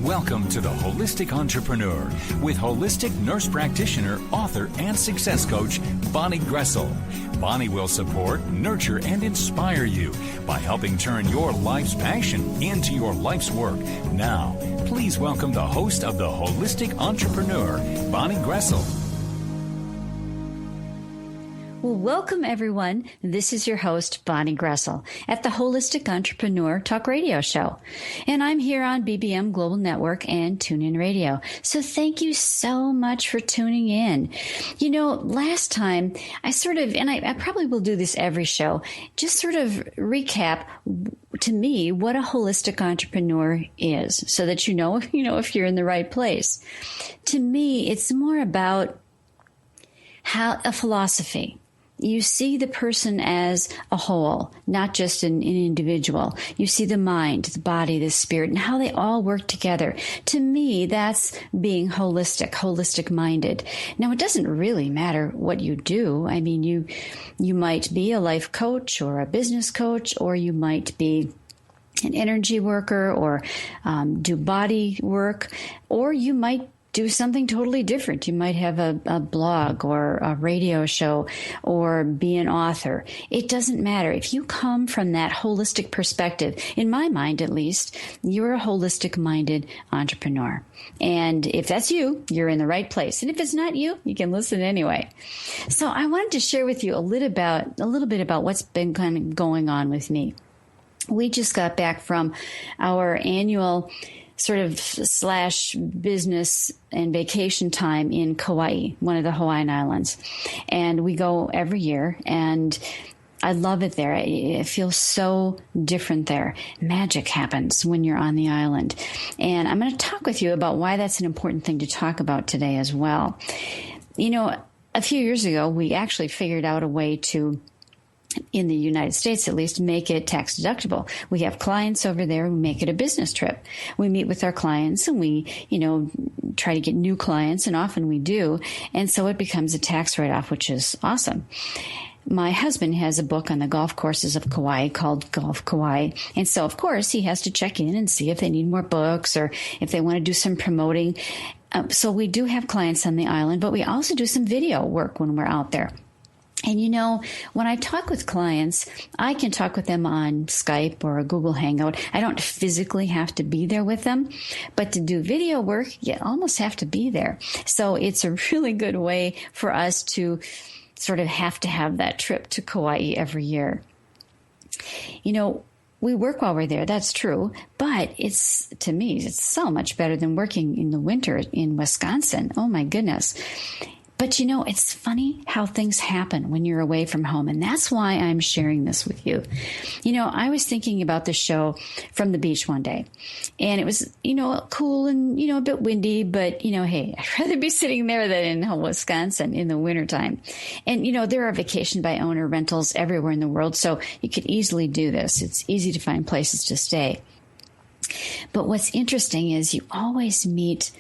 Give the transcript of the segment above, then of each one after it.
Welcome to The Holistic Entrepreneur with holistic nurse practitioner, author, and success coach, Bonnie Gressel. Bonnie will support, nurture, and inspire you by helping turn your life's passion into your life's work. Now, please welcome the host of The Holistic Entrepreneur, Bonnie Gressel. Well, welcome everyone. This is your host, Bonnie Gressel, at the Holistic Entrepreneur Talk Radio Show. And I'm here on BBM Global Network and TuneIn Radio. So thank you so much for tuning in. You know, last time I probably will do this every show, just sort of recap to me what a holistic entrepreneur is so that you know if you're in the right place. To me, it's more about a philosophy. You see the person as a whole, not just an individual. You see the mind, the body, the spirit, and how they all work together. To me, that's being holistic minded. Now, it doesn't really matter what you do. I mean, you might be a life coach or a business coach, or you might be an energy worker or do body work, or you might do something totally different. You might have a blog or a radio show or be an author. It doesn't matter. If you come from that holistic perspective, in my mind at least, you're a holistic-minded entrepreneur. And if that's you, you're in the right place. And if it's not you, you can listen anyway. So I wanted to share with you a little bit about what's been kind of going on with me. We just got back from our annual sort of / business and vacation time in Kauai, one of the Hawaiian Islands. And we go every year, and I love it there. It feels so different there. Magic happens when you're on the island. And I'm going to talk with you about why that's an important thing to talk about today as well. You know, a few years ago, we actually figured out a way to, in the United States at least, make it tax deductible. We have clients over there who make it a business trip. We meet with our clients and we, try to get new clients, and often we do. And so it becomes a tax write-off, which is awesome. My husband has a book on the golf courses of Kauai called Golf Kauai. And so, of course, he has to check in and see if they need more books or if they want to do some promoting. So we do have clients on the island, but we also do some video work when we're out there. And when I talk with clients, I can talk with them on Skype or a Google Hangout. I don't physically have to be there with them, but to do video work, you almost have to be there. So it's a really good way for us to sort of have to have that trip to Kauai every year. We work while we're there, that's true, but to me, it's so much better than working in the winter in Wisconsin. Oh my goodness. But it's funny how things happen when you're away from home. And that's why I'm sharing this with you. I was thinking about the show from the beach one day, and it was, cool and, a bit windy, but, hey, I'd rather be sitting there than in Wisconsin in the wintertime. And, there are vacation by owner rentals everywhere in the world. So you could easily do this. It's easy to find places to stay. But what's interesting is you always meet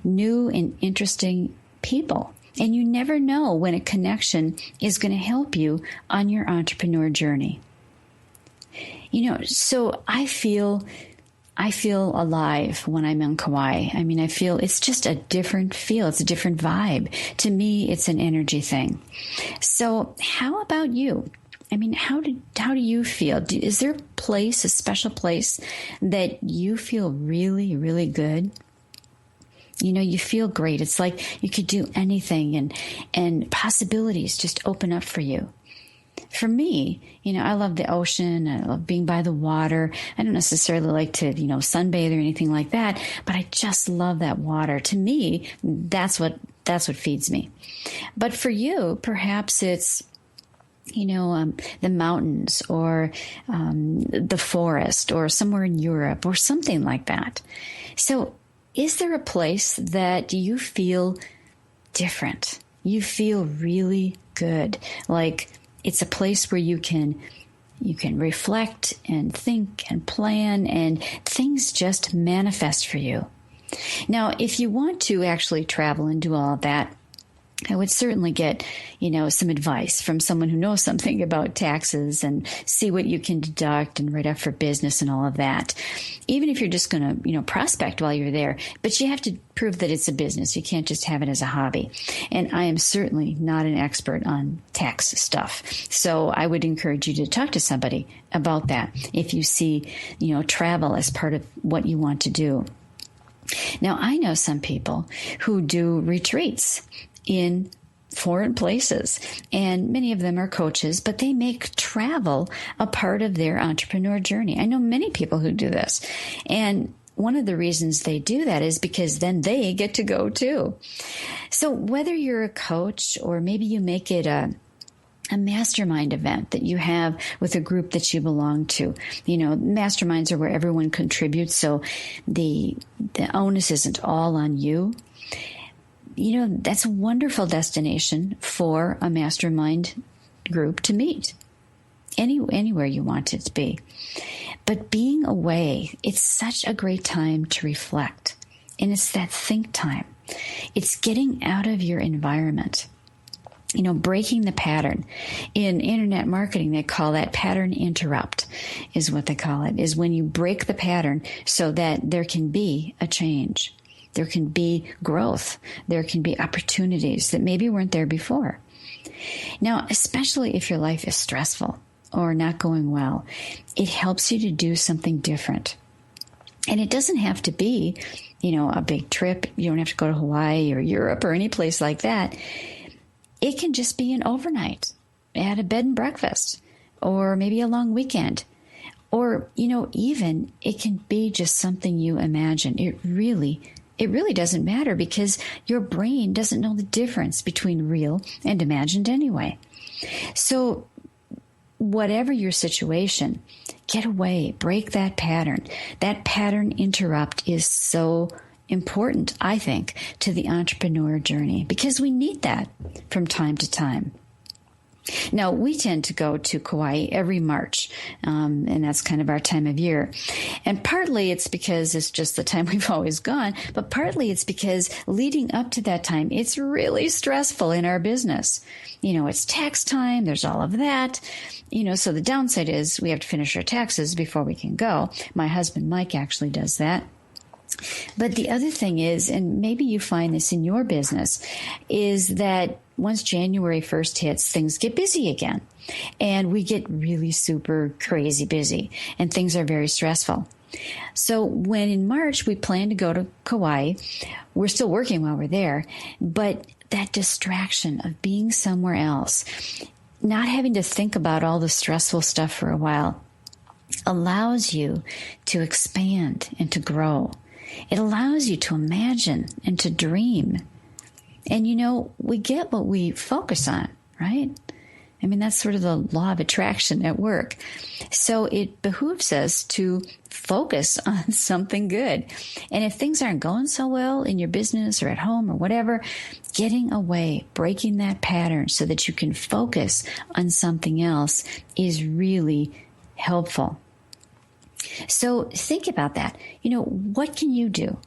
new and interesting people. And you never know when a connection is going to help you on your entrepreneur journey. So I feel alive when I'm in Kauai. I mean, I feel it's just a different feel. It's a different vibe. To me, it's an energy thing. So how about you? I mean, how do you feel? Is there a special place that you feel really, really good? You feel great. It's like you could do anything and possibilities just open up for you. For me, I love the ocean. I love being by the water. I don't necessarily like to, sunbathe or anything like that, but I just love that water. To me, that's what feeds me. But for you, perhaps it's, the mountains or the forest or somewhere in Europe or something like that. So is there a place that you feel different? You feel really good, like it's a place where you can reflect and think and plan and things just manifest for you. Now, if you want to actually travel and do all of that, I would certainly get, some advice from someone who knows something about taxes and see what you can deduct and write up for business and all of that. Even if you're just going to, prospect while you're there, but you have to prove that it's a business. You can't just have it as a hobby. And I am certainly not an expert on tax stuff. So I would encourage you to talk to somebody about that if you see, travel as part of what you want to do. Now, I know some people who do retreats in foreign places, and many of them are coaches, but they make travel a part of their entrepreneur journey. I know many people who do this, and one of the reasons they do that is because then they get to go too. So whether you're a coach or maybe you make it a mastermind event that you have with a group that you belong to. Masterminds are where everyone contributes, so the onus isn't all on you. That's a wonderful destination for a mastermind group to meet. Anywhere you want it to be. But being away, it's such a great time to reflect. And it's that think time. It's getting out of your environment. Breaking the pattern. In internet marketing, they call that pattern interrupt, is what they call it, is when you break the pattern so that there can be a change. There can be growth. There can be opportunities that maybe weren't there before. Now, especially if your life is stressful or not going well, it helps you to do something different. And it doesn't have to be, a big trip. You don't have to go to Hawaii or Europe or any place like that. It can just be an overnight at a bed and breakfast, or maybe a long weekend. Or, even it can be just something you imagine. It really doesn't matter because your brain doesn't know the difference between real and imagined anyway. So whatever your situation, get away, break that pattern. That pattern interrupt is so important, I think, to the entrepreneur journey because we need that from time to time. Now, we tend to go to Kauai every March, and that's kind of our time of year. And partly it's because it's just the time we've always gone, but partly it's because leading up to that time, it's really stressful in our business. It's tax time, there's all of that. So the downside is we have to finish our taxes before we can go. My husband, Mike, actually does that. But the other thing is, and maybe you find this in your business, is that once January 1st hits, things get busy again. And we get really super crazy busy, and things are very stressful. So when in March we plan to go to Kauai, we're still working while we're there, but that distraction of being somewhere else, not having to think about all the stressful stuff for a while, allows you to expand and to grow. It allows you to imagine and to dream. And, we get what we focus on, right? That's sort of the law of attraction at work. So it behooves us to focus on something good. And if things aren't going so well in your business or at home or whatever, getting away, breaking that pattern so that you can focus on something else is really helpful. So think about that. What can you do?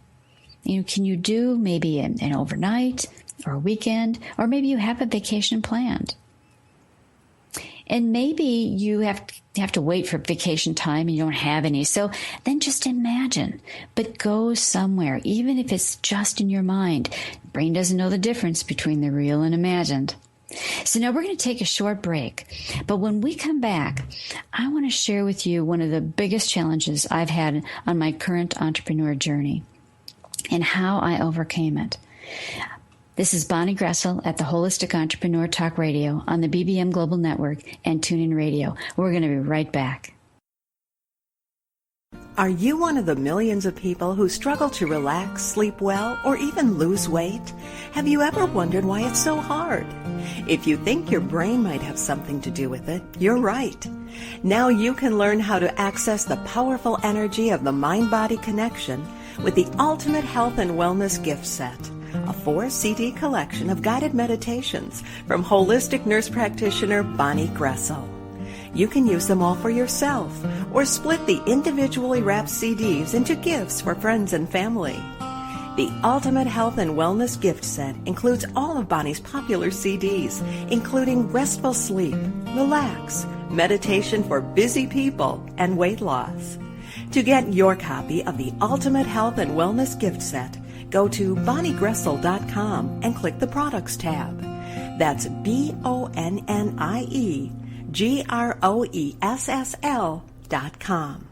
Can you do maybe an overnight or a weekend, or maybe you have a vacation planned? And maybe you have to wait for vacation time and you don't have any. So then just imagine, but go somewhere, even if it's just in your mind. Brain doesn't know the difference between the real and imagined. So now we're going to take a short break. But when we come back, I want to share with you one of the biggest challenges I've had on my current entrepreneur journey and how I overcame it. This is Bonnie Gressel at the Holistic Entrepreneur Talk Radio on the BBM Global Network and TuneIn Radio. We're going to be right back. Are you one of the millions of people who struggle to relax, sleep well, or even lose weight? Have you ever wondered why it's so hard? If you think your brain might have something to do with it, you're right. Now you can learn how to access the powerful energy of the mind-body connection with the Ultimate Health and Wellness Gift Set, a 4-CD collection of guided meditations from holistic nurse practitioner Bonnie Gressel. You can use them all for yourself or split the individually wrapped CDs into gifts for friends and family. The Ultimate Health and Wellness Gift Set includes all of Bonnie's popular CDs, including Restful Sleep, Relax, Meditation for Busy People, and Weight Loss. To get your copy of the Ultimate Health and Wellness Gift Set, go to BonnieGressel.com and click the Products tab. That's BonnieGressel.com.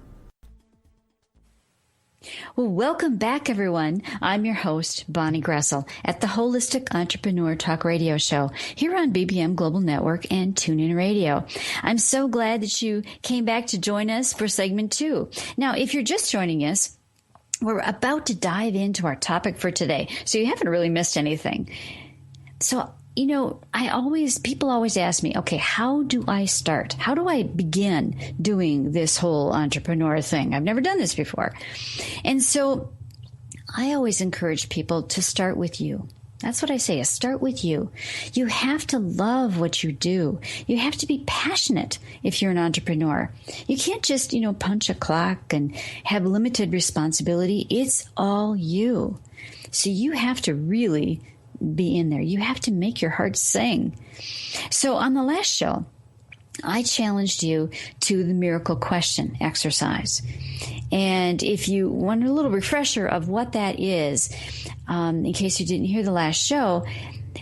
Well, welcome back, everyone. I'm your host, Bonnie Gressel, at the Holistic Entrepreneur Talk Radio Show here on BBM Global Network and TuneIn Radio. I'm so glad that you came back to join us for segment 2. Now, if you're just joining us, we're about to dive into our topic for today, so you haven't really missed anything. So, people always ask me, okay, how do I start? How do I begin doing this whole entrepreneur thing? I've never done this before. And so I always encourage people to start with you. That's what I say, is start with you. You have to love what you do. You have to be passionate if you're an entrepreneur. You can't just, punch a clock and have limited responsibility. It's all you. So you have to really be in there. You have to make your heart sing. So on the last show, I challenged you to the miracle question exercise. And if you want a little refresher of what that is, in case you didn't hear the last show,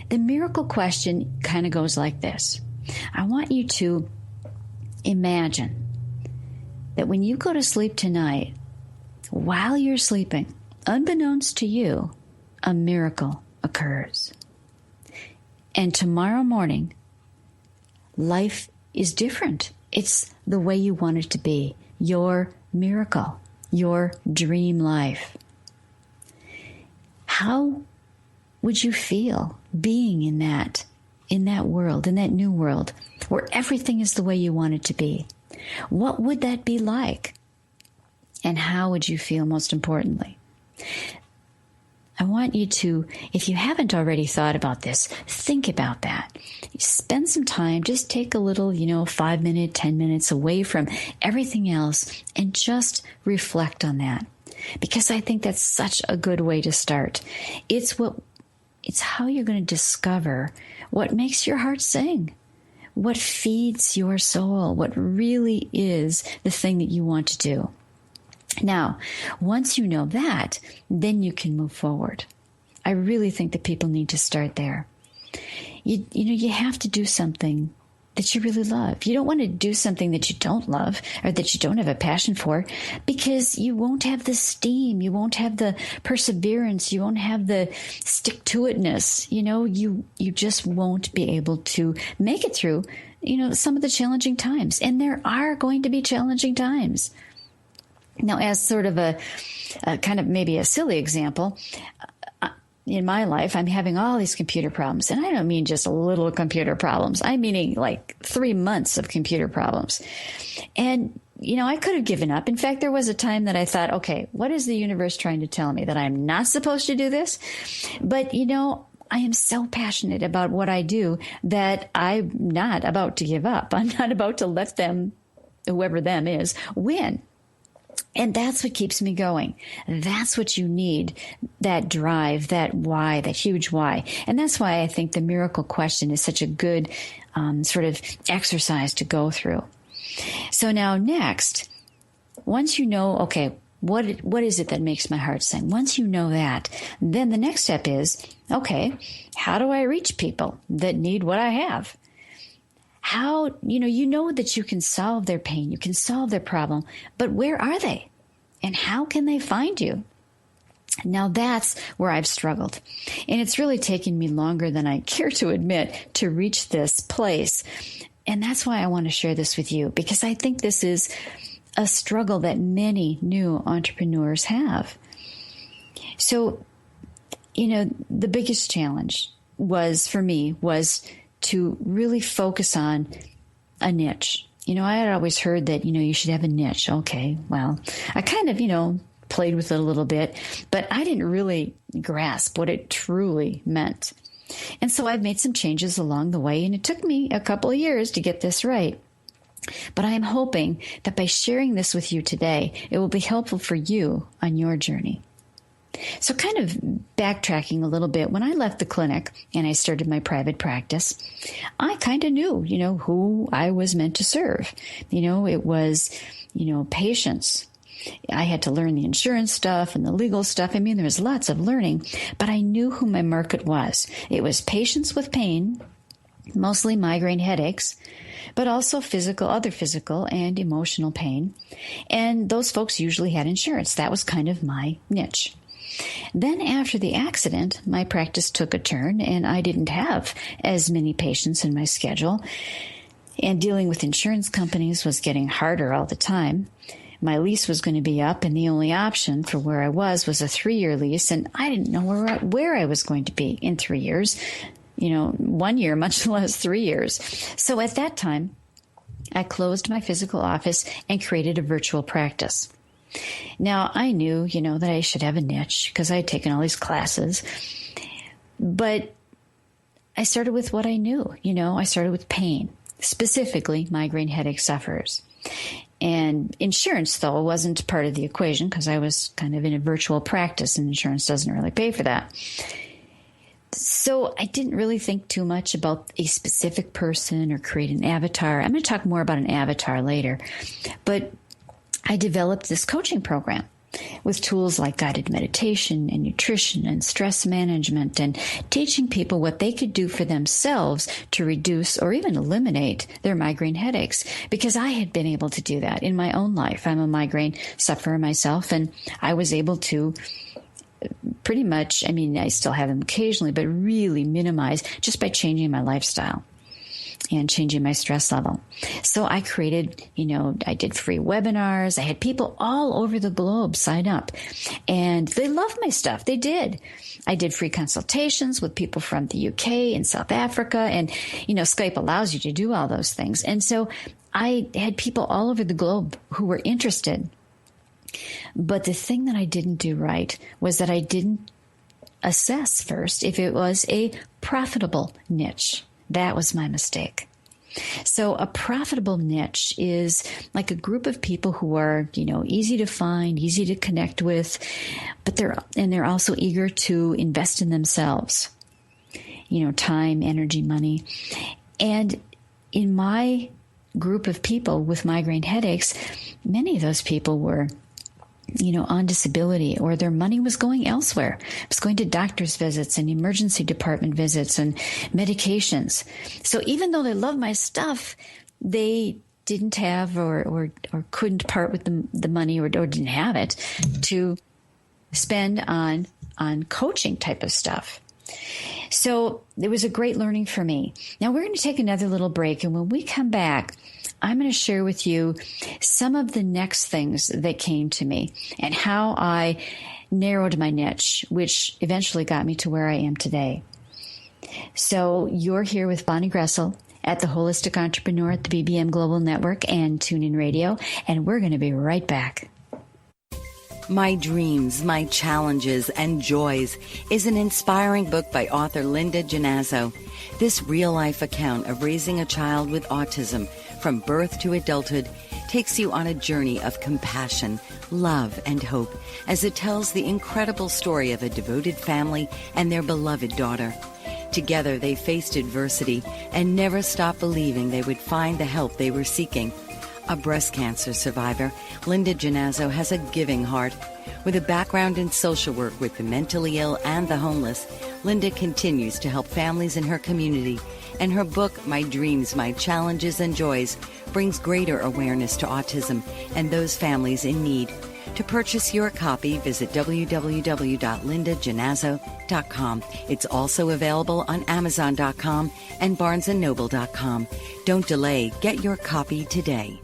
the miracle question kind of goes like this. I want you to imagine that when you go to sleep tonight, while you're sleeping, unbeknownst to you, a miracle occurs. And tomorrow morning, life is different. It's the way you want it to be. Your miracle, your dream life. How would you feel being in that world, in that new world, where everything is the way you want it to be? What would that be like? And how would you feel, most importantly? I want you to, if you haven't already thought about this, think about that. Spend some time, just take a little, 5 minutes, 10 minutes away from everything else and just reflect on that. Because I think that's such a good way to start. It's how you're going to discover what makes your heart sing, what feeds your soul, what really is the thing that you want to do. Now, once you know that, then you can move forward. I really think that people need to start there. You have to do something that you really love. You don't want to do something that you don't love or that you don't have a passion for, because you won't have the steam, you won't have the perseverance, you won't have the stick-to-itness. You just won't be able to make it through, some of the challenging times. And there are going to be challenging times. Now, as sort of a kind of maybe a silly example, in my life, I'm having all these computer problems. And I don't mean just little computer problems. I'm meaning like 3 months of computer problems. And, I could have given up. In fact, there was a time that I thought, okay, what is the universe trying to tell me? That I'm not supposed to do this? But, I am so passionate about what I do that I'm not about to give up. I'm not about to let them, whoever them is, win. And that's what keeps me going. That's what you need, that drive, that why, that huge why. And that's why I think the miracle question is such a good sort of exercise to go through. So now next, once you know, okay, what is it that makes my heart sing? Once you know that, then the next step is, okay, how do I reach people that need what I have? How, you know that you can solve their pain, you can solve their problem, but where are they? And how can they find you? Now that's where I've struggled. And it's really taken me longer than I care to admit to reach this place. And that's why I want to share this with you, because I think this is a struggle that many new entrepreneurs have. So, the biggest challenge for me was to really focus on a niche. I had always heard that, you should have a niche. Okay, well, I kind of, played with it a little bit, but I didn't really grasp what it truly meant. And so I've made some changes along the way, and it took me a couple of years to get this right. But I am hoping that by sharing this with you today, it will be helpful for you on your journey. So kind of backtracking a little bit, when I left the clinic and I started my private practice, I kind of knew, who I was meant to serve. It was, patients. I had to learn the insurance stuff and the legal stuff. I mean, there was lots of learning, but I knew who my market was. It was patients with pain, mostly migraine headaches, but also other physical and emotional pain. And those folks usually had insurance. That was kind of my niche. Then after the accident, my practice took a turn and I didn't have as many patients in my schedule. And dealing with insurance companies was getting harder all the time. My lease was going to be up and the only option for where I was a 3-year lease. And I didn't know where I was going to be in 3 years, 1 year, much less 3 years. So at that time, I closed my physical office and created a virtual practice. Now, I knew, that I should have a niche because I had taken all these classes, but I started with what I knew. I started with pain, specifically migraine headache sufferers. And insurance, though, wasn't part of the equation because I was kind of in a virtual practice and insurance doesn't really pay for that. So I didn't really think too much about a specific person or create an avatar. I'm going to talk more about an avatar later, but I developed this coaching program with tools like guided meditation and nutrition and stress management and teaching people what they could do for themselves to reduce or even eliminate their migraine headaches, because I had been able to do that in my own life. I'm a migraine sufferer myself, and I was able to pretty much, I still have them occasionally, but really minimize just by changing my lifestyle and changing my stress level. So I created, I did free webinars. I had people all over the globe sign up, and they loved my stuff. They did. I did free consultations with people from the UK and South Africa, and, Skype allows you to do all those things. And so I had people all over the globe who were interested. But the thing that I didn't do right was that I didn't assess first if it was a profitable niche. That was my mistake. So a profitable niche is like a group of people who are, easy to find, easy to connect with, but they're also eager to invest in themselves, time, energy, money. And in my group of people with migraine headaches, many of those people were on disability, or their money was going elsewhere. It was going to doctor's visits and emergency department visits and medications. So even though they loved my stuff, they didn't have or couldn't part with the money or didn't have it to spend on coaching type of stuff. So it was a great learning for me. Now we're going to take another little break, and when we come back, I'm going to share with you some of the next things that came to me and how I narrowed my niche, which eventually got me to where I am today. So you're here with Bonnie Gressel at the Holistic Entrepreneur at the BBM Global Network and TuneIn Radio, and we're going to be right back. My Dreams, My Challenges, and Joys is an inspiring book by author Linda Genazzo. This real-life account of raising a child with autism from birth to adulthood takes you on a journey of compassion, love, and hope as it tells the incredible story of a devoted family and their beloved daughter. Together, they faced adversity and never stopped believing they would find the help they were seeking. A breast cancer survivor, Linda Genazzo has a giving heart. With a background in social work with the mentally ill and the homeless, Linda continues to help families in her community, and her book, My Dreams, My Challenges and Joys, brings greater awareness to autism and those families in need. To purchase your copy, visit www.lindagenazzo.com. It's also available on Amazon.com and BarnesandNoble.com. Don't delay. Get your copy today.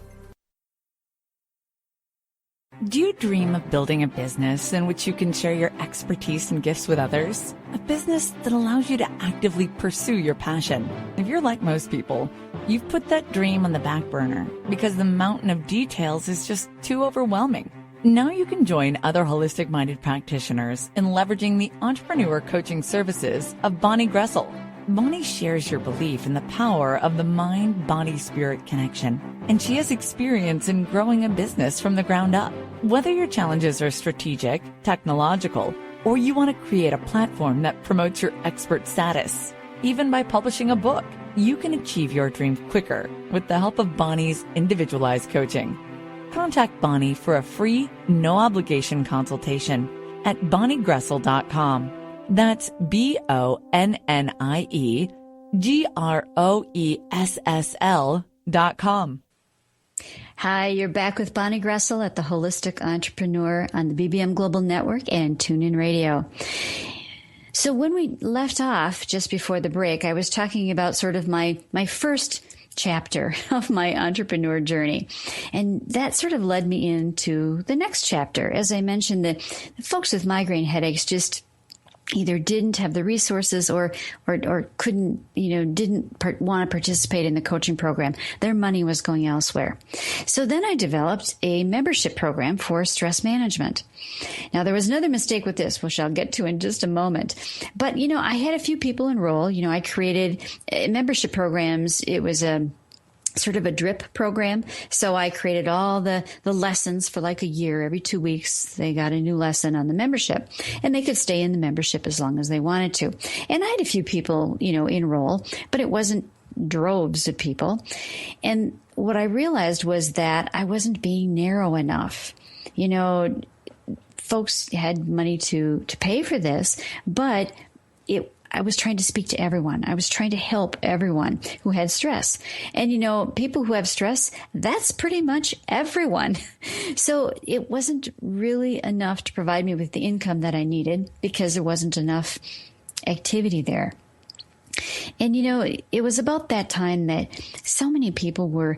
Do you dream of building a business in which you can share your expertise and gifts with others? A business that allows you to actively pursue your passion. If you're like most people, you've put that dream on the back burner because the mountain of details is just too overwhelming. Now you can join other holistic-minded practitioners in leveraging the entrepreneur coaching services of Bonnie Gressel. Bonnie shares your belief in the power of the mind-body-spirit connection, and she has experience in growing a business from the ground up. Whether your challenges are strategic, technological, Or you want to create a platform that promotes your expert status. Even by publishing a book, you can achieve your dreams quicker with the help of Bonnie's individualized coaching. Contact Bonnie for a free, no-obligation consultation at bonniegressel.com. That's BonnieGressel.com. Hi, you're back with Bonnie Gressel at the Holistic Entrepreneur on the BBM Global Network and TuneIn Radio. So when we left off just before the break, I was talking about sort of my first chapter of my entrepreneur journey. And that sort of led me into the next chapter. As I mentioned, the folks with migraine headaches just either didn't have the resources or couldn't, didn't want to participate in the coaching program. Their money was going elsewhere. So then I developed a membership program for stress management. Now, there was another mistake with this, which I'll get to in just a moment. But, I had a few people enroll. I created membership programs. It was a sort of a drip program. So I created all the lessons for like a year. Every 2 weeks, they got a new lesson on the membership, and they could stay in the membership as long as they wanted to. And I had a few people, enroll, but it wasn't droves of people. And what I realized was that I wasn't being narrow enough. Folks had money to pay for this, but I was trying to speak to everyone. I was trying to help everyone who had stress. And, people who have stress, that's pretty much everyone. So it wasn't really enough to provide me with the income that I needed because there wasn't enough activity there. And, it was about that time that so many people were,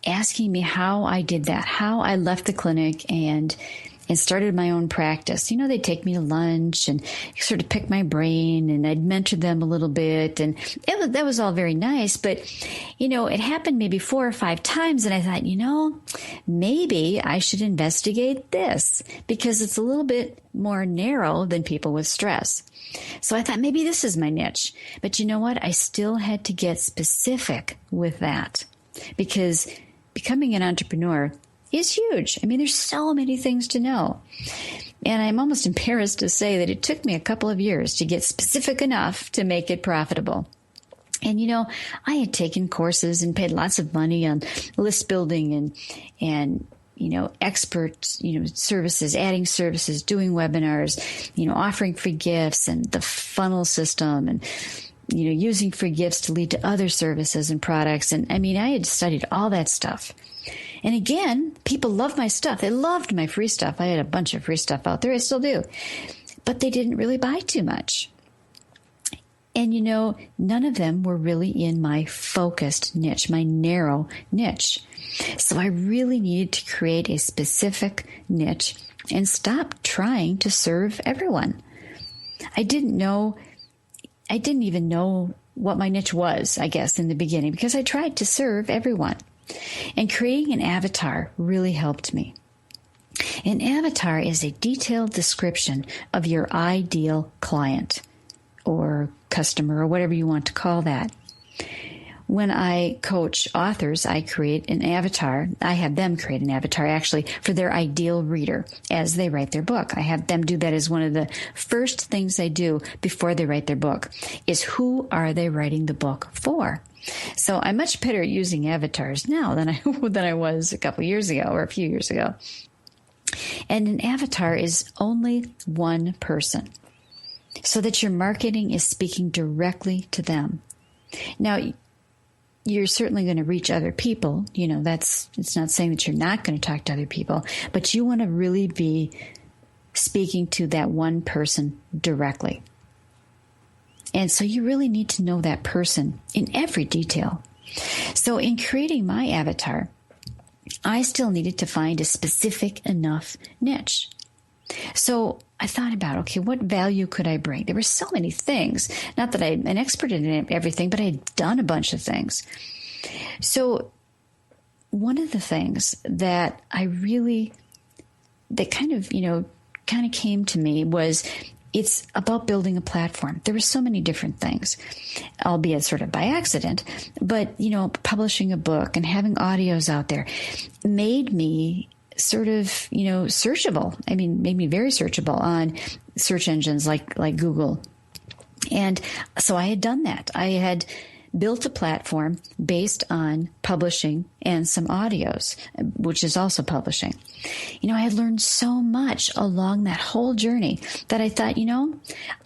asking me how I did that, how I left the clinic and started my own practice. They'd take me to lunch and sort of pick my brain, and I'd mentor them a little bit. And that was all very nice. But, it happened maybe 4 or 5 times. And I thought, maybe I should investigate this because it's a little bit more narrow than people with stress. So I thought maybe this is my niche. But you know what? I still had to get specific with that because becoming an entrepreneur is huge. I mean, there's so many things to know. And I'm almost embarrassed to say that it took me a couple of years to get specific enough to make it profitable. And, I had taken courses and paid lots of money on list building and expert, services, adding services, doing webinars, offering free gifts and the funnel system and, using free gifts to lead to other services and products. And I had studied all that stuff. And again, people loved my stuff. They loved my free stuff. I had a bunch of free stuff out there. I still do. But they didn't really buy too much. And, none of them were really in my focused niche, my narrow niche. So I really needed to create a specific niche and stop trying to serve everyone. I didn't even know what my niche was, I guess, in the beginning, because I tried to serve everyone. And creating an avatar really helped me. An avatar is a detailed description of your ideal client or customer or whatever you want to call that. When I coach authors, I create an avatar. I have them create an avatar actually for their ideal reader as they write their book. I have them do that as one of the first things they do before they write their book is who are they writing the book for? So I'm much better at using avatars now than I was a couple years ago or a few years ago. And an avatar is only one person so that your marketing is speaking directly to them. Now, you're certainly going to reach other people. It's not saying that you're not going to talk to other people, but you want to really be speaking to that one person directly. And so you really need to know that person in every detail. So in creating my avatar, I still needed to find a specific enough niche. So I thought about, okay, what value could I bring? There were so many things. Not that I'm an expert in everything, but I had done a bunch of things. So one of the things that kind of came to me was it's about building a platform. There were so many different things, albeit sort of by accident, but, publishing a book and having audios out there made me sort of, searchable. I mean, made me very searchable on search engines like Google. And so I had done that. I had built a platform based on publishing and some audios, which is also publishing. I had learned so much along that whole journey that I thought,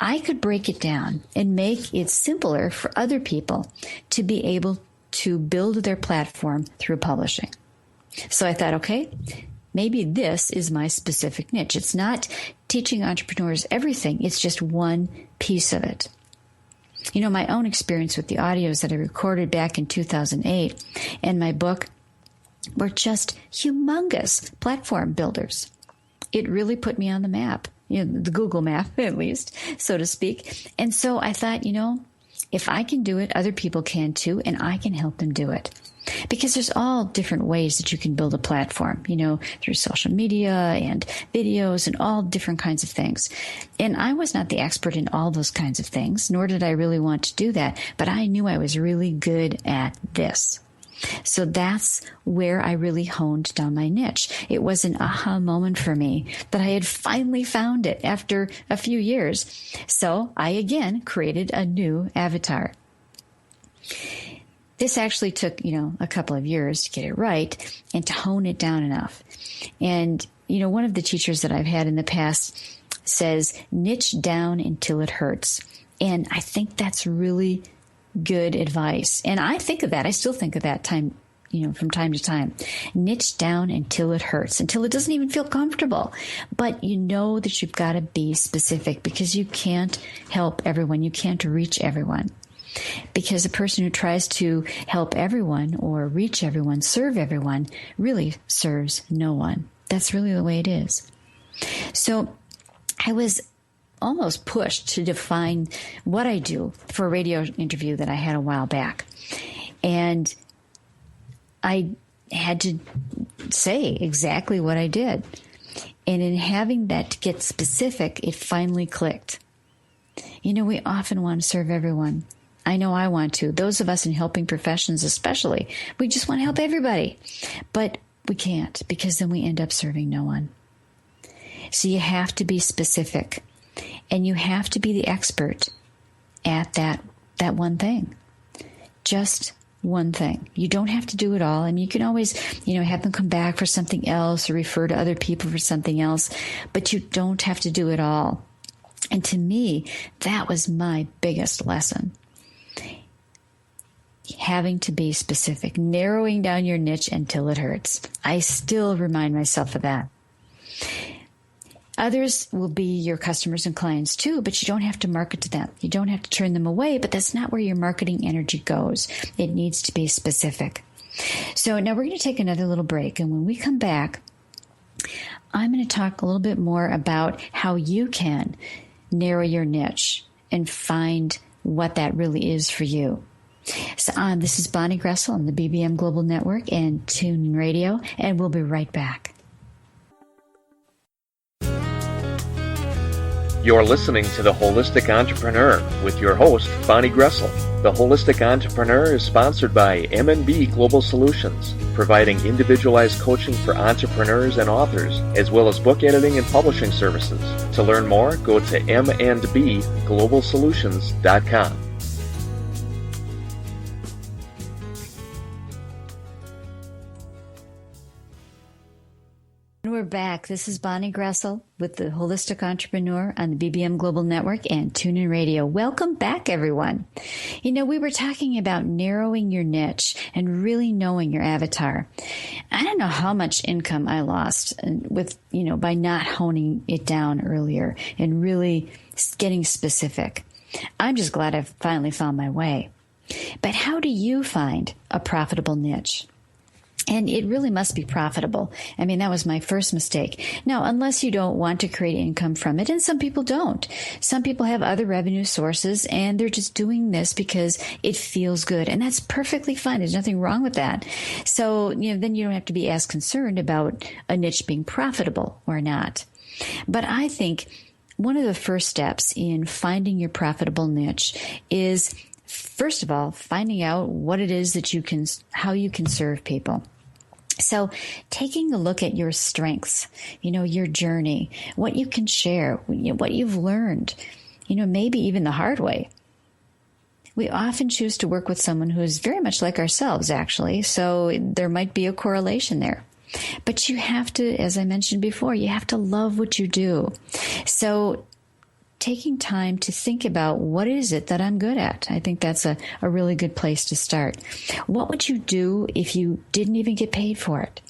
I could break it down and make it simpler for other people to be able to build their platform through publishing. So I thought, okay, maybe this is my specific niche. It's not teaching entrepreneurs everything. It's just one piece of it. My own experience with the audios that I recorded back in 2008 and my book were just humongous platform builders. It really put me on the map, the Google map, at least, so to speak. And so I thought, if I can do it, other people can too, and I can help them do it. Because there's all different ways that you can build a platform, through social media and videos and all different kinds of things. And I was not the expert in all those kinds of things, nor did I really want to do that. But I knew I was really good at this. So that's where I really honed down my niche. It was an aha moment for me that I had finally found it after a few years. So I again created a new avatar. This actually took, a couple of years to get it right and to hone it down enough. And, one of the teachers that I've had in the past says, niche down until it hurts. And I think that's really good advice. And I think of that. I still think of that from time to time. Niche down until it hurts, until it doesn't even feel comfortable. But that you've got to be specific because you can't help everyone. You can't reach everyone. Because a person who tries to help everyone or reach everyone, serve everyone, really serves no one. That's really the way it is. So I was almost pushed to define what I do for a radio interview that I had a while back. And I had to say exactly what I did. And in having that get specific, it finally clicked. We often want to serve everyone. I know I want to. Those of us in helping professions especially, we just want to help everybody. But we can't because then we end up serving no one. So you have to be specific. And you have to be the expert at that one thing. Just one thing. You don't have to do it all. I mean, you can always, have them come back for something else or refer to other people for something else. But you don't have to do it all. And to me, that was my biggest lesson. Having to be specific, narrowing down your niche until it hurts. I still remind myself of that. Others will be your customers and clients too, but you don't have to market to them. You don't have to turn them away, but that's not where your marketing energy goes. It needs to be specific. So now we're going to take another little break. And when we come back, I'm going to talk a little bit more about how you can narrow your niche and find what that really is for you. So this is Bonnie Gressel on the BBM Global Network and TuneIn Radio, and we'll be right back. You're listening to The Holistic Entrepreneur with your host, Bonnie Gressel. The Holistic Entrepreneur is sponsored by M&B Global Solutions, providing individualized coaching for entrepreneurs and authors, as well as book editing and publishing services. To learn more, go to mndbglobalsolutions.com. We're back. This is Bonnie Gressel with the Holistic Entrepreneur on the BBM Global Network and TuneIn Radio. Welcome back, everyone. We were talking about narrowing your niche and really knowing your avatar. I don't know how much income I lost with, by not honing it down earlier and really getting specific. I'm just glad I've finally found my way. But how do you find a profitable niche? And it really must be profitable. I mean, that was my first mistake. Now, unless you don't want to create income from it, and some people don't. Some people have other revenue sources, and they're just doing this because it feels good. And that's perfectly fine. There's nothing wrong with that. So, then you don't have to be as concerned about a niche being profitable or not. But I think one of the first steps in finding your profitable niche is, first of all, finding out what it is that how you can serve people. So taking a look at your strengths, your journey, what you can share, what you've learned, maybe even the hard way. We often choose to work with someone who is very much like ourselves, actually, so there might be a correlation there. But you have to, as I mentioned before, you have to love what you do. So taking time to think about what is it that I'm good at, I think that's a really good place to start. What would you do if you didn't even get paid for it?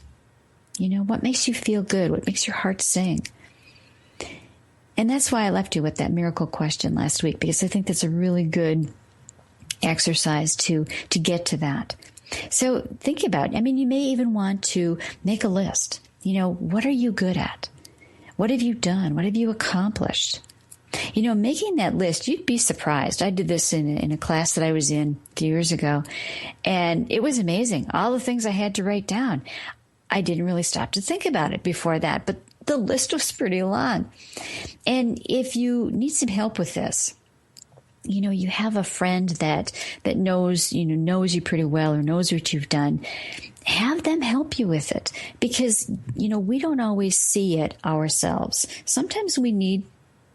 What makes you feel good? What makes your heart sing? And that's why I left you with that miracle question last week, because I think that's a really good exercise to get to that. So think about, you may even want to make a list. What are you good at? What have you done? What have you accomplished? Making that list, you'd be surprised. I did this in a class that I was in a few years ago, and it was amazing. All the things I had to write down. I didn't really stop to think about it before that, but the list was pretty long. And if you need some help with this, you have a friend that knows you pretty well or knows what you've done, have them help you with it, because, we don't always see it ourselves. Sometimes we need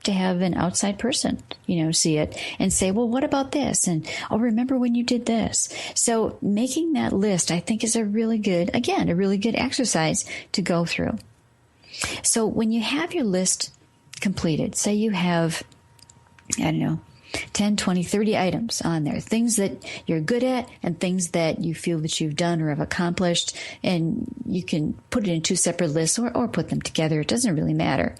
to have an outside person, see it and say, well, what about this? And, oh, remember when you did this? So making that list, I think, is a really good exercise to go through. So when you have your list completed, say you have, 10, 20, 30 items on there, things that you're good at and things that you feel that you've done or have accomplished, and you can put it in two separate lists or put them together. It doesn't really matter.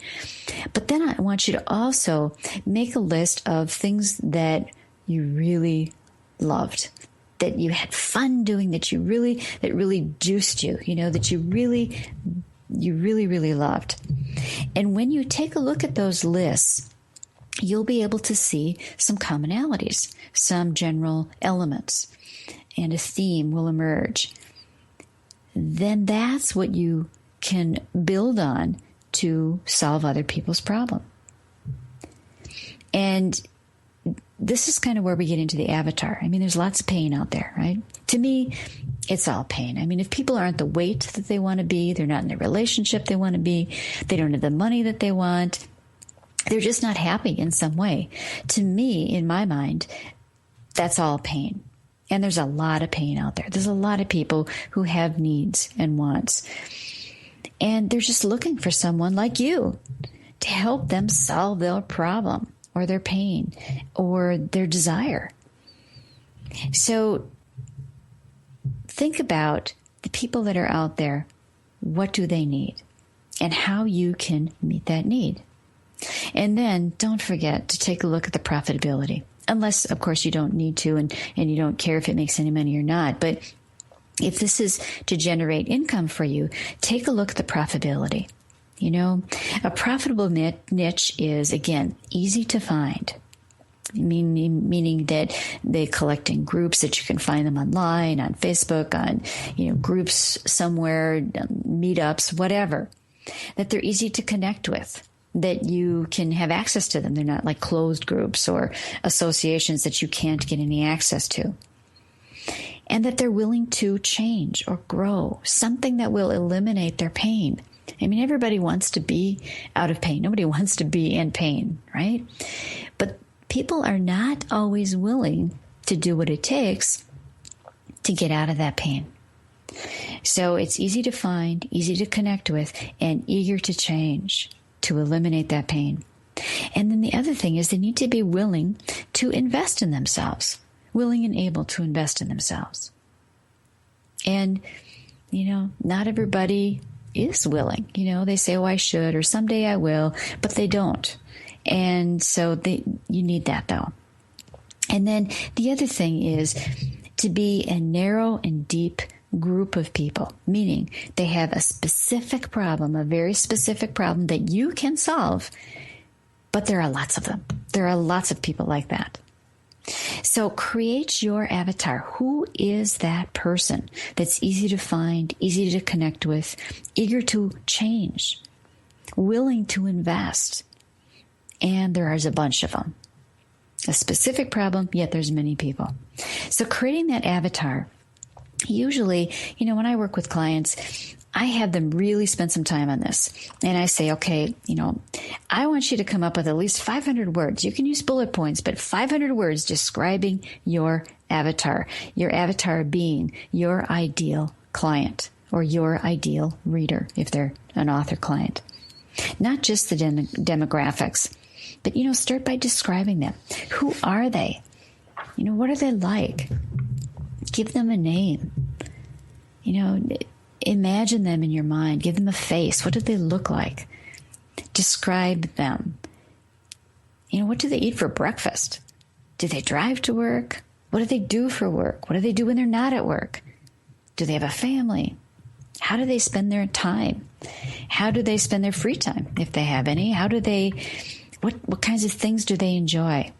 But then I want you to also make a list of things that you really loved, that you had fun doing, that really juiced you, that you really, really loved. And when you take a look at those lists, you'll be able to see some commonalities, some general elements, and a theme will emerge. Then that's what you can build on to solve other people's problem. And this is kind of where we get into the avatar. There's lots of pain out there, right? To me, it's all pain. If people aren't the weight that they want to be, they're not in the relationship they want to be, they don't have the money that they want, they're just not happy in some way. To me, in my mind, that's all pain. And there's a lot of pain out there. There's a lot of people who have needs and wants. And they're just looking for someone like you to help them solve their problem or their pain or their desire. So think about the people that are out there. What do they need? And how you can meet that need. And then don't forget to take a look at the profitability. Unless, of course, you don't need to and you don't care if it makes any money or not. But if this is to generate income for you, take a look at the profitability. A profitable niche is, again, easy to find. Meaning that they collect in groups that you can find them online, on Facebook, on groups somewhere, meetups, whatever. That they're easy to connect with. That you can have access to them. They're not like closed groups or associations that you can't get any access to. And that they're willing to change or grow, something that will eliminate their pain. Everybody wants to be out of pain. Nobody wants to be in pain, right? But people are not always willing to do what it takes to get out of that pain. So it's easy to find, easy to connect with, and eager to change, to eliminate that pain. And then the other thing is they need to be willing to invest in themselves, willing and able to invest in themselves. And, not everybody is willing. They say, oh, I should, or someday I will, but they don't. And so you need that, though. And then the other thing is to be a narrow and deep group of people, meaning they have a specific problem, a very specific problem that you can solve, but there are lots of them. There are lots of people like that. So create your avatar. Who is that person that's easy to find, easy to connect with, eager to change, willing to invest? And there is a bunch of them. A specific problem, yet there's many people. So creating that avatar Usually, when I work with clients, I have them really spend some time on this. And I say, okay, I want you to come up with at least 500 words. You can use bullet points, but 500 words describing your avatar being your ideal client or your ideal reader, if they're an author client. Not just the demographics, but, start by describing them. Who are they? What are they like? Give them a name. Imagine them in your mind. Give them a face. What do they look like? Describe them. What do they eat for breakfast? Do they drive to work? What do they do for work? What do they do when they're not at work? Do they have a family? How do they spend their time? How do they spend their free time, if they have any? What kinds of things do they enjoy?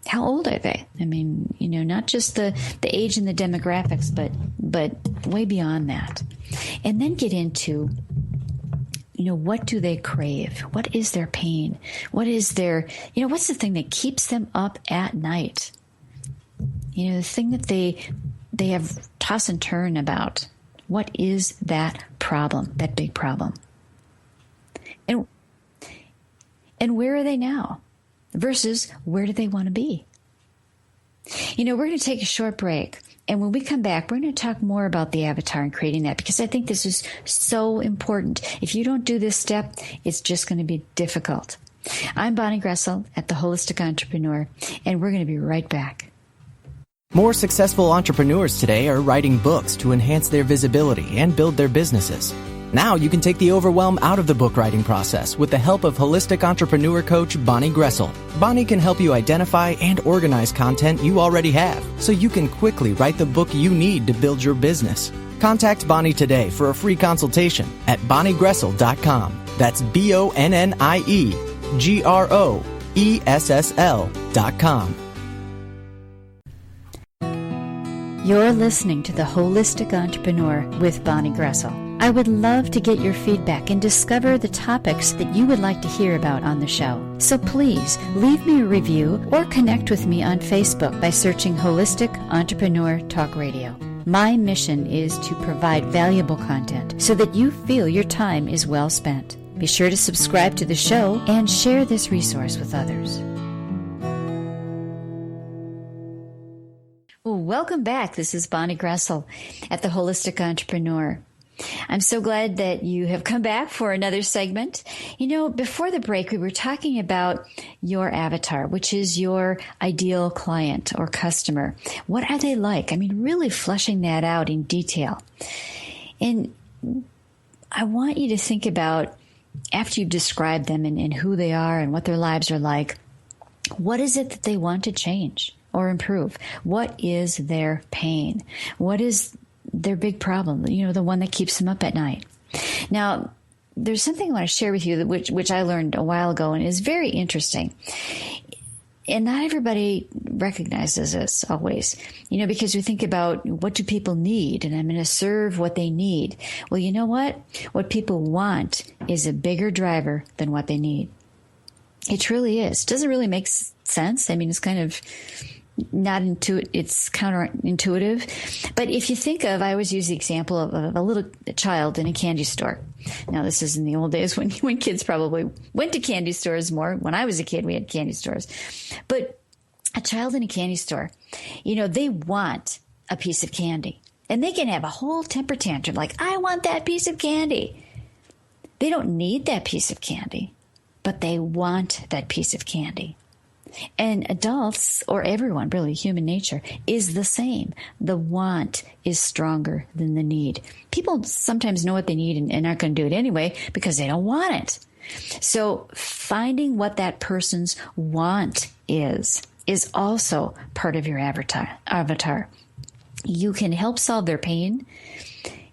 How old are they? I mean, not just the age and the demographics, but way beyond that. And then get into, what do they crave? What is their pain? What is their, what's the thing that keeps them up at night? The thing that they have toss and turn about. What is that problem, that big problem? And where are they now? Versus where do they want to be? We're going to take a short break. And when we come back, we're going to talk more about the avatar and creating that, because I think this is so important. If you don't do this step, it's just going to be difficult. I'm Bonnie Gressel at The Holistic Entrepreneur, and we're going to be right back. More successful entrepreneurs today are writing books to enhance their visibility and build their businesses. Now you can take the overwhelm out of the book writing process with the help of holistic entrepreneur coach Bonnie Gressel. Bonnie can help you identify and organize content you already have so you can quickly write the book you need to build your business. Contact Bonnie today for a free consultation at bonniegressel.com. That's BonnieGressel.com. You're listening to The Holistic Entrepreneur with Bonnie Gressel. I would love to get your feedback and discover the topics that you would like to hear about on the show. So please leave me a review or connect with me on Facebook by searching Holistic Entrepreneur Talk Radio. My mission is to provide valuable content so that you feel your time is well spent. Be sure to subscribe to the show and share this resource with others. Well, welcome back. This is Bonnie Gressel at The Holistic Entrepreneur. I'm so glad that you have come back for another segment. Before the break, we were talking about your avatar, which is your ideal client or customer. What are they like? I mean, really fleshing that out in detail. And I want you to think about, after you've described them and who they are and what their lives are like, what is it that they want to change or improve? What is their pain? What is their big problem, the one that keeps them up at night? Now, there's something I want to share with you which I learned a while ago and is very interesting. And not everybody recognizes this always, because we think about what do people need, and I'm going to serve what they need. Well, you know what? What people want is a bigger driver than what they need. It truly is. It doesn't really make sense. I mean, it's kind of it's counterintuitive. But if you think of, I always use the example of a little child in a candy store. Now, this is in the old days when kids probably went to candy stores more. When I was a kid, we had candy stores. But a child in a candy store, they want a piece of candy. And they can have a whole temper tantrum like, I want that piece of candy. They don't need that piece of candy, but they want that piece of candy. And adults, or everyone, really, human nature, is the same. The want is stronger than the need. People sometimes know what they need and aren't going to do it anyway because they don't want it. So finding what that person's want is also part of your avatar. You can help solve their pain,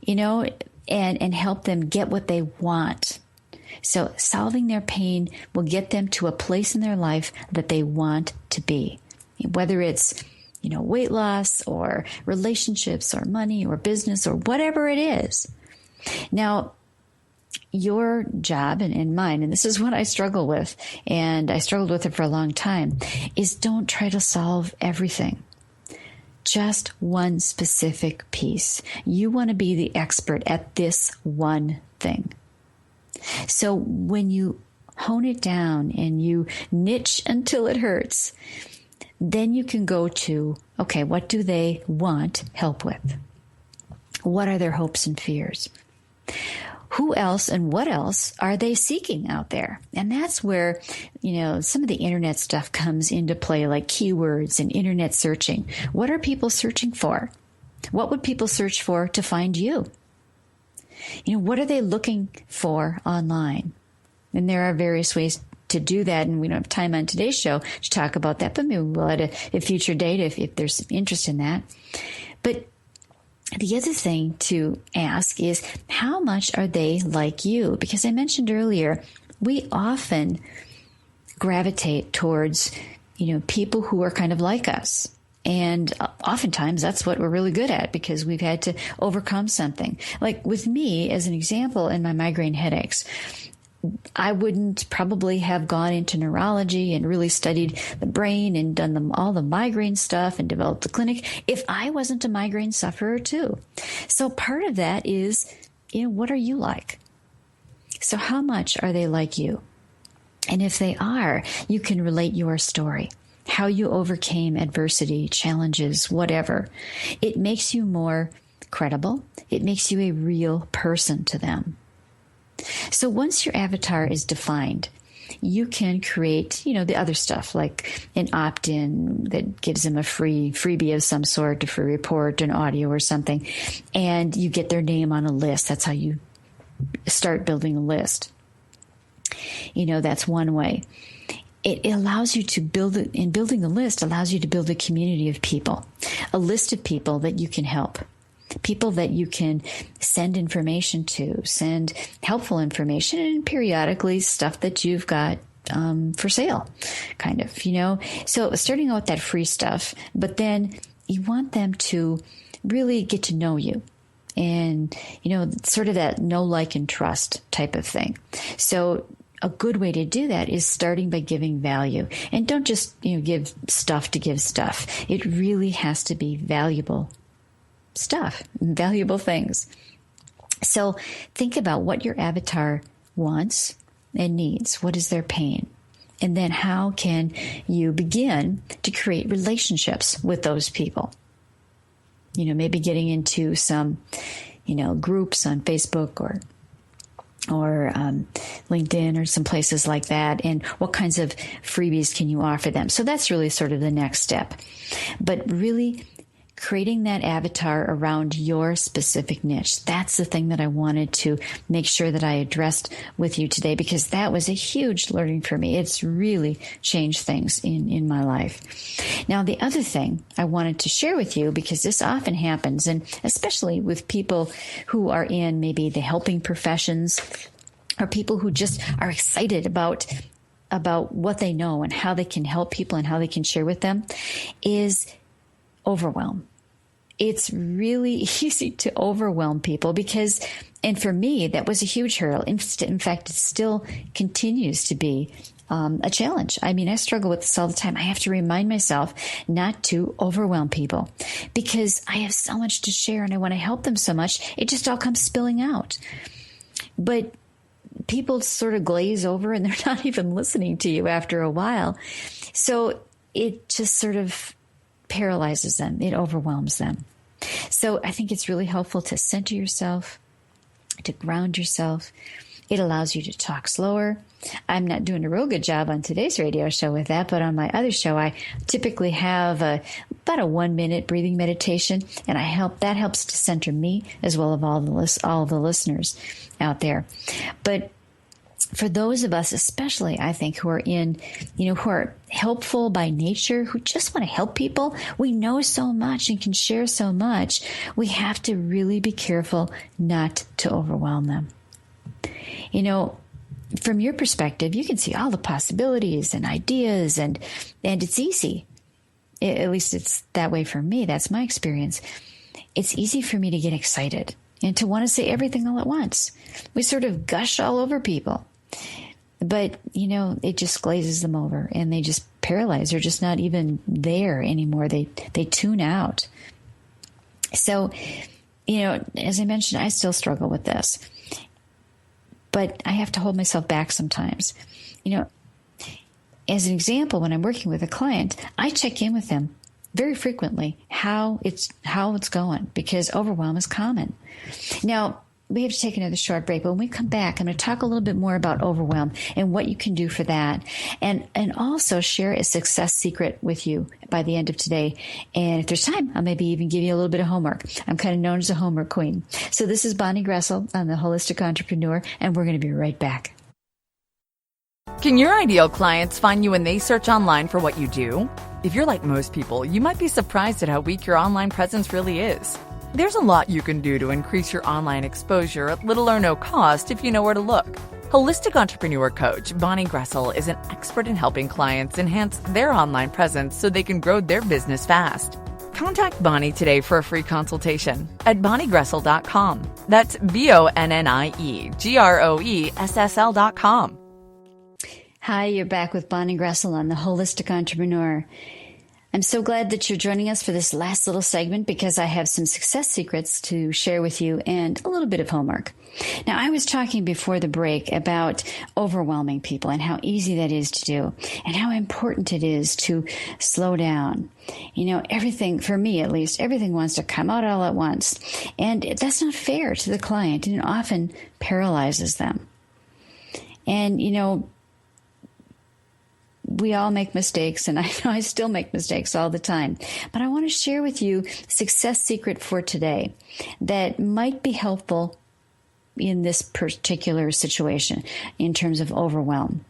and help them get what they want. So solving their pain will get them to a place in their life that they want to be, whether it's, weight loss or relationships or money or business or whatever it is. Now, your job and mine, and this is what I struggle with, and I struggled with it for a long time, is don't try to solve everything. just one specific piece. You want to be the expert at this one thing. So when you hone it down and you niche until it hurts, then you can go to, okay, what do they want help with? What are their hopes and fears? Who else and what else are they seeking out there? And that's where, some of the internet stuff comes into play, like keywords and internet searching. What are people searching for? What would people search for to find you? What are they looking for online? And there are various ways to do that, and we don't have time on today's show to talk about that, but maybe we'll at a future date if there's interest in that. But the other thing to ask is, how much are they like you? Because I mentioned earlier, we often gravitate towards, people who are kind of like us. And oftentimes that's what we're really good at because we've had to overcome something. Like with me, as an example, in my migraine headaches, I wouldn't probably have gone into neurology and really studied the brain and done all the migraine stuff and developed the clinic if I wasn't a migraine sufferer too. So part of that is, what are you like? So how much are they like you? And if they are, you can relate your story, how you overcame adversity, challenges, whatever. It makes you more credible. It makes you a real person to them. So once your avatar is defined, you can create, the other stuff like an opt-in that gives them a freebie of some sort, a free report, an audio or something, and you get their name on a list. That's how you start building a list. That's one way. It allows you to building a list allows you to build a community of people, a list of people that you can help. People that you can send information to, send helpful information, and periodically stuff that you've got for sale, kind of, So starting out with that free stuff, but then you want them to really get to know you and, sort of that know, like, and trust type of thing. So a good way to do that is starting by giving value. And don't just, give stuff to give stuff. It really has to be valuable stuff, valuable things. So think about what your avatar wants and needs. What is their pain? And then how can you begin to create relationships with those people? Maybe getting into some, groups on Facebook or LinkedIn or some places like that. And what kinds of freebies can you offer them? So that's really sort of the next step. But really creating that avatar around your specific niche. That's the thing that I wanted to make sure that I addressed with you today, because that was a huge learning for me. It's really changed things in my life. Now, the other thing I wanted to share with you, because this often happens, and especially with people who are in maybe the helping professions or people who just are excited about what they know and how they can help people and how they can share with them, is overwhelm. It's really easy to overwhelm people because, and for me, that was a huge hurdle. In fact, it still continues to be a challenge. I mean, I struggle with this all the time. I have to remind myself not to overwhelm people because I have so much to share and I want to help them so much. It just all comes spilling out. But people sort of glaze over and they're not even listening to you after a while. So it just sort of paralyzes them. It overwhelms them. So I think it's really helpful to center yourself, to ground yourself. It allows you to talk slower. I'm not doing a real good job on today's radio show with that, but on my other show, I typically have about a 1-minute breathing meditation, and that helps to center me as well as all the listeners out there. But for those of us, especially, I think, who are who are helpful by nature, who just want to help people, we know so much and can share so much, we have to really be careful not to overwhelm them. From your perspective, you can see all the possibilities and ideas, and it's easy. At least it's that way for me. That's my experience. It's easy for me to get excited and to want to say everything all at once. We sort of gush all over people. But, it just glazes them over and they just paralyze. They're just not even there anymore. They tune out. So, as I mentioned, I still struggle with this. But I have to hold myself back sometimes. As an example, when I'm working with a client, I check in with them very frequently how it's going, because overwhelm is common. Now, we have to take another short break, but when we come back, I'm going to talk a little bit more about overwhelm and what you can do for that, and also share a success secret with you by the end of today. And if there's time, I'll maybe even give you a little bit of homework. I'm kind of known as a homework queen. So this is Bonnie Gressel. I'm the Holistic Entrepreneur, and we're going to be right back. Can your ideal clients find you when they search online for what you do? If you're like most people, you might be surprised at how weak your online presence really is. There's a lot you can do to increase your online exposure at little or no cost if you know where to look. Holistic Entrepreneur Coach Bonnie Gressel is an expert in helping clients enhance their online presence so they can grow their business fast. Contact Bonnie today for a free consultation at bonniegressel.com. That's BonnieGroessel.com. Hi, you're back with Bonnie Gressel on the Holistic Entrepreneur. I'm so glad that you're joining us for this last little segment because I have some success secrets to share with you and a little bit of homework. Now, I was talking before the break about overwhelming people and how easy that is to do and how important it is to slow down. Everything, for me at least, everything wants to come out all at once. And that's not fair to the client, and it often paralyzes them. And, we all make mistakes, and I know I still make mistakes all the time. But I want to share with you a success secret for today that might be helpful in this particular situation in terms of overwhelm.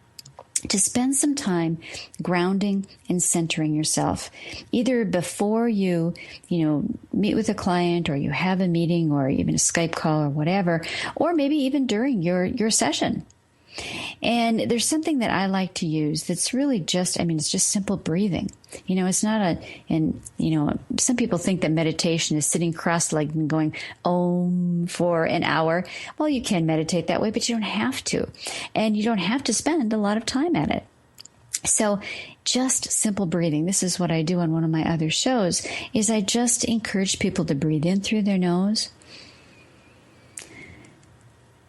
To spend some time grounding and centering yourself, either before you meet with a client, or you have a meeting, or even a Skype call or whatever, or maybe even during your session. And there's something that I like to use that's really it's just simple breathing. It's not some people think that meditation is sitting cross-legged and going Om for an hour. Well, you can meditate that way, but you don't have to. And you don't have to spend a lot of time at it. So just simple breathing. This is what I do on one of my other shows, is I just encourage people to breathe in through their nose,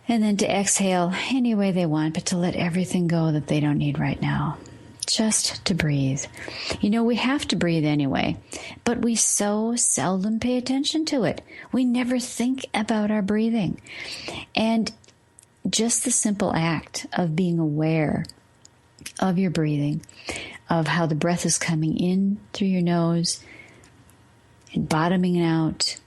and then to exhale any way they want, but to let everything go that they don't need right now. Just to breathe. We have to breathe anyway, but we so seldom pay attention to it. We never think about our breathing. And just the simple act of being aware of your breathing, of how the breath is coming in through your nose and bottoming out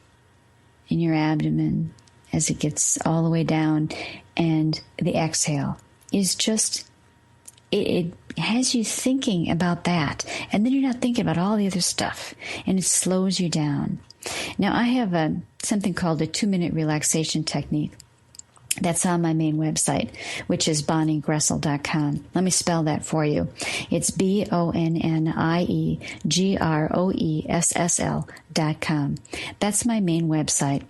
in your abdomen, as it gets all the way down, and the exhale is just, it has you thinking about that. And then you're not thinking about all the other stuff, and it slows you down. Now, I have something called a 2-minute relaxation technique. That's on my main website, which is bonniegressel.com. Let me spell that for you. It's BonnieGroessel.com. That's my main website,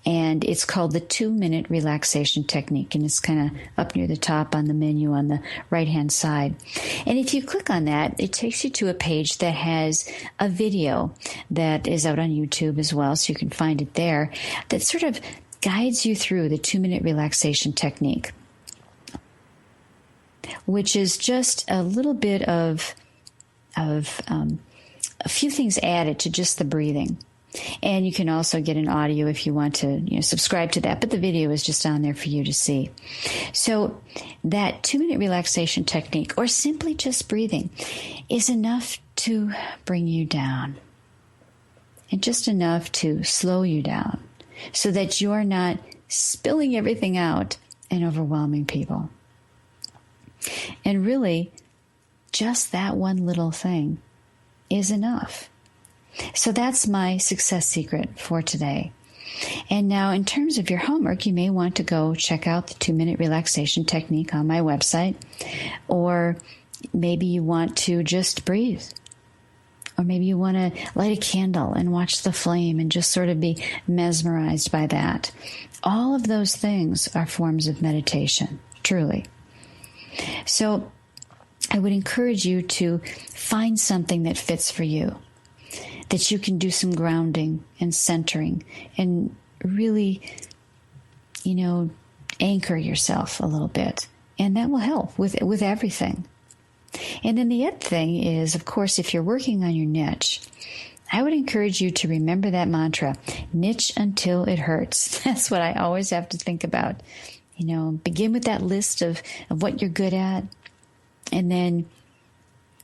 and it's called the 2-minute relaxation technique, and it's kind of up near the top on the menu on the right-hand side. And if you click on that, it takes you to a page that has a video that is out on YouTube as well, so you can find it there, that sort of guides you through the 2-minute relaxation technique, which is just a little bit of a few things added to just the breathing. And you can also get an audio if you want to subscribe to that, but the video is just on there for you to see. So that 2-minute relaxation technique, or simply just breathing, is enough to bring you down, and just enough to slow you down, so that you're not spilling everything out and overwhelming people. And really, just that one little thing is enough. So that's my success secret for today. And now, in terms of your homework, you may want to go check out the 2-minute relaxation technique on my website, or maybe you want to just breathe. Or maybe you want to light a candle and watch the flame and just sort of be mesmerized by that. All of those things are forms of meditation, truly. So I would encourage you to find something that fits for you, that you can do some grounding and centering and really, anchor yourself a little bit. And that will help with everything. And then the other thing is, of course, if you're working on your niche, I would encourage you to remember that mantra, niche until it hurts. That's what I always have to think about. Begin with that list of what you're good at, and then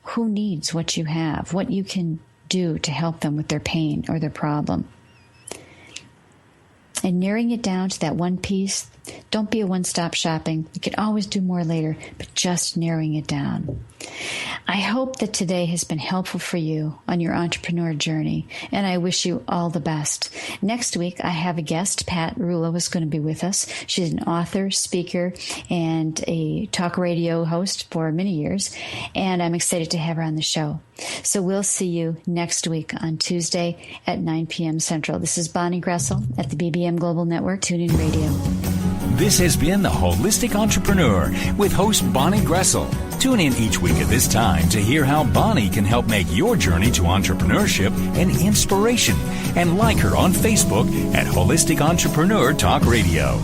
who needs what you have, what you can do to help them with their pain or their problem. And narrowing it down to that one piece. Don't be a one-stop shopping. You can always do more later, but just narrowing it down. I hope that today has been helpful for you on your entrepreneur journey, and I wish you all the best. Next week, I have a guest. Pat Rula is going to be with us. She's an author, speaker, and a talk radio host for many years, and I'm excited to have her on the show. So we'll see you next week on Tuesday at 9 p.m. Central. This is Bonnie Gressel at the BBM Global Network, TuneIn Radio. This has been The Holistic Entrepreneur with host Bonnie Gressel. Tune in each week at this time to hear how Bonnie can help make your journey to entrepreneurship an inspiration. And like her on Facebook at Holistic Entrepreneur Talk Radio.